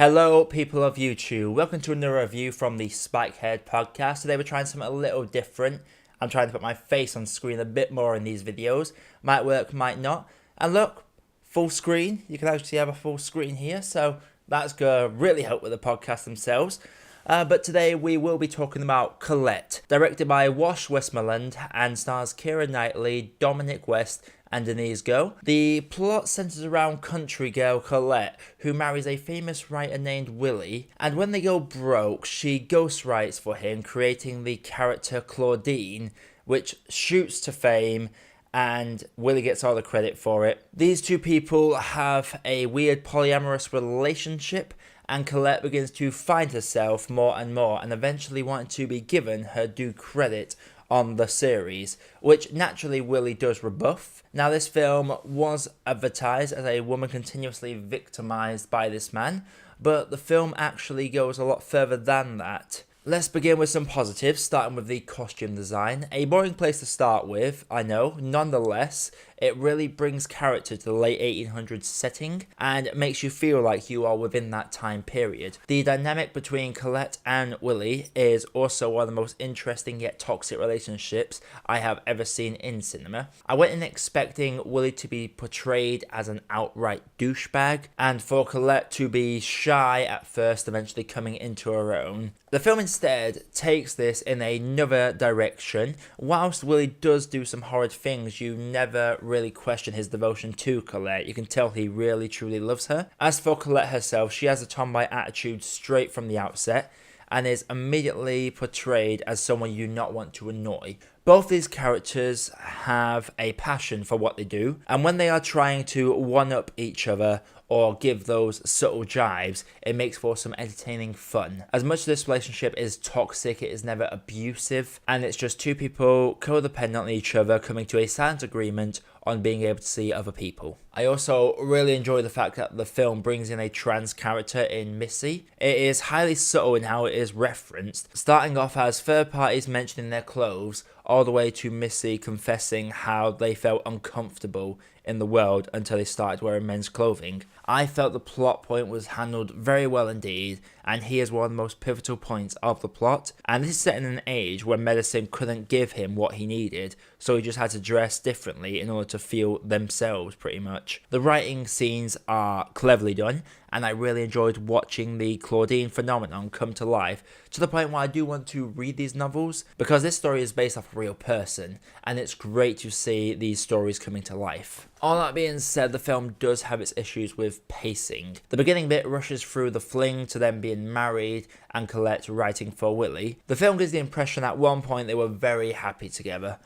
Hello, people of YouTube. Welcome to another review from the Spikehead podcast. Today we're trying something a little different. I'm trying to put my face on screen a bit more in these videos. Might work, might not. And look, full screen. You can actually have a full screen here, so that's going to really help with the podcast themselves. But today we will be talking about Colette, directed by Wash Westmoreland and stars Keira Knightley, Dominic West, and Denise Go. The plot centers around country girl Colette, who marries a famous writer named Willie, and when they go broke, she ghostwrites for him, creating the character Claudine, which shoots to fame, and Willie gets all the credit for it. These two people have a weird polyamorous relationship, and Colette begins to find herself more and more, and eventually wanting to be given her due credit on the series, which naturally Willie does rebuff. Now, this film was advertised as a woman continuously victimized by this man, but the film actually goes a lot further than that. Let's begin with some positives, starting with the costume design. A boring place to start with, I know. Nonetheless, it really brings character to the late 1800s setting and makes you feel like you are within that time period. The dynamic between Colette and Willie is also one of the most interesting yet toxic relationships I have ever seen in cinema. I went in expecting Willie to be portrayed as an outright douchebag and for Colette to be shy at first, eventually coming into her own. The film instead takes this in another direction. Whilst Willie does do some horrid things, you never really question his devotion to Colette. You can tell he really truly loves her. As for Colette herself, she has a tomboy attitude straight from the outset and is immediately portrayed as someone you do not want to annoy. Both these characters have a passion for what they do, and when they are trying to one-up each other or give those subtle jibes, it makes for some entertaining fun. As much as this relationship is toxic, it is never abusive, and it's just two people codependent on each other coming to a silent agreement on being able to see other people. I also really enjoy the fact that the film brings in a trans character in Missy. It is highly subtle in how it is referenced, starting off as third parties mentioning their clothes, all the way to Missy confessing how they felt uncomfortable in the world until they started wearing men's clothing. I felt the plot point was handled very well indeed, and he is one of the most pivotal points of the plot. And this is set in an age where medicine couldn't give him what he needed, so he just had to dress differently in order to feel themselves, pretty much. The writing scenes are cleverly done, and I really enjoyed watching the Claudine phenomenon come to life, to the point where I do want to read these novels, because this story is based off a real person, and it's great to see these stories coming to life. All that being said, the film does have its issues with pacing. The beginning bit rushes through the fling to them being married and Colette writing for Willie. The film gives the impression at one point they were very happy together,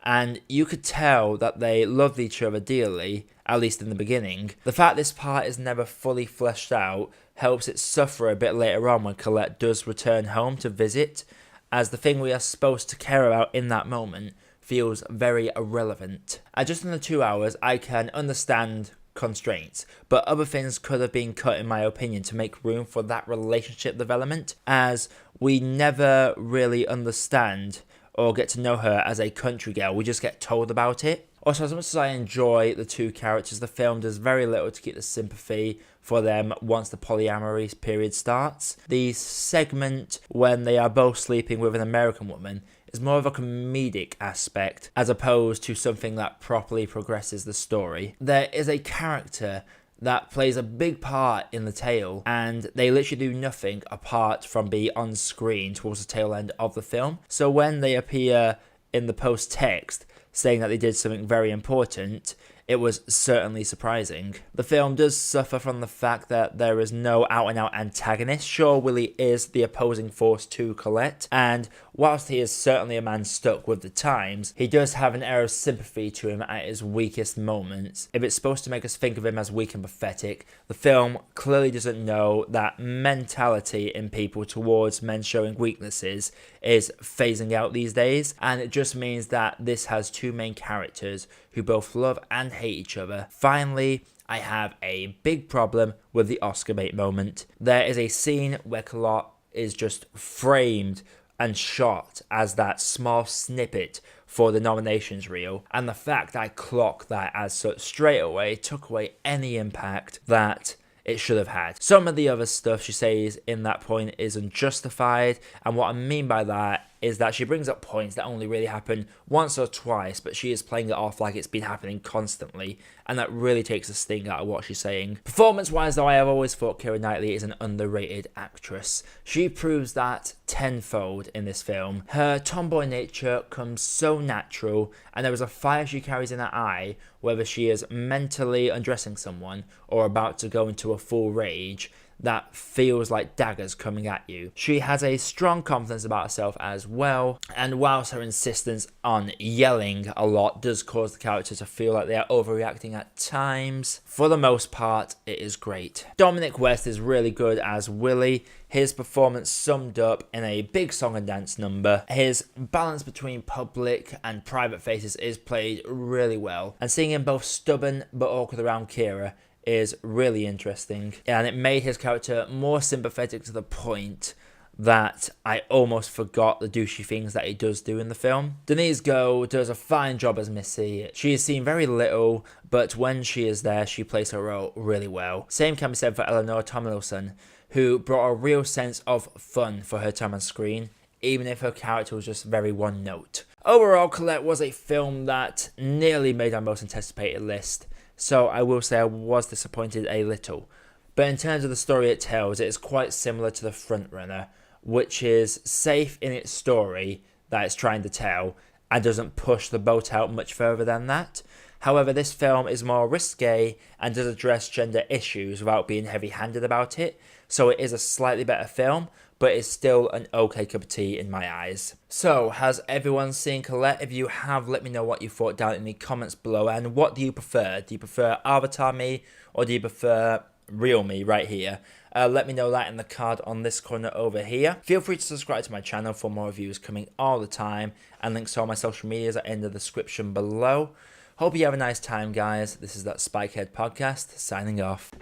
and you could tell that they loved each other dearly, at least in the beginning. The fact this part is never fully fleshed out helps it suffer a bit later on when Colette does return home to visit, as the thing we are supposed to care about in that moment feels very irrelevant. At just under 2 hours, I can understand constraints, but other things could have been cut in my opinion to make room for that relationship development, as we never really understand or get to know her as a country girl. We just get told about it. Also, as much as I enjoy the two characters, the film does very little to keep the sympathy for them once the polyamory period starts. The segment when they are both sleeping with an American woman is more of a comedic aspect as opposed to something that properly progresses the story. There is a character that plays a big part in the tale, and they literally do nothing apart from be on screen towards the tail end of the film. So when they appear in the post-text saying that they did something very important, it was certainly surprising. The film does suffer from the fact that there is no out-and-out antagonist. Sure, Willie is the opposing force to Colette, and whilst he is certainly a man stuck with the times, he does have an air of sympathy to him at his weakest moments. If it's supposed to make us think of him as weak and pathetic, the film clearly doesn't know that mentality in people towards men showing weaknesses is phasing out these days, and it just means that this has two main characters who both love and hate each other. Finally, I have a big problem with the Oscar bait moment. There is a scene where Colette is just framed and shot as that small snippet for the nominations reel, and the fact I clocked that as such straight away took away any impact that it should have had. Some of the other stuff she says in that point is unjustified, and what I mean by that is that she brings up points that only really happen once or twice, but she is playing it off like it's been happening constantly, and that really takes the sting out of what she's saying. Performance-wise though, I have always thought Keira Knightley is an underrated actress. She proves that tenfold in this film. Her tomboy nature comes so natural, and there is a fire she carries in her eye, whether she is mentally undressing someone or about to go into a full rage, that feels like daggers coming at you. She has a strong confidence about herself as well, and whilst her insistence on yelling a lot does cause the character to feel like they are overreacting at times, for the most part it is great. Dominic West is really good as Willie. His performance summed up in a big song and dance number. His balance between public and private faces is played really well, and seeing him both stubborn but awkward around Kiera is really interesting, and it made his character more sympathetic to the point that I almost forgot the douchey things that he does do in the film. Denise Goh does a fine job as Missy. She is seen very little, but when she is there, she plays her role really well. Same can be said for Eleanor Tomlinson, who brought a real sense of fun for her time on screen, even if her character was just very one note. Overall, Colette was a film that nearly made our most anticipated list, so I will say I was disappointed a little. But in terms of the story it tells, it is quite similar to The Frontrunner, which is safe in its story that it's trying to tell and doesn't push the boat out much further than that. However, this film is more risque and does address gender issues without being heavy-handed about it, so it is a slightly better film, but it's still an okay cup of tea in my eyes. So, has everyone seen Colette? If you have, let me know what you thought down in the comments below, and what do you prefer? Do you prefer Avatar me, or do you prefer real me right here? Let me know that in the card on this corner over here. Feel free to subscribe to my channel for more reviews coming all the time, and links to all my social medias are in the description below. Hope you have a nice time, guys. This is That Spikehead Podcast, signing off.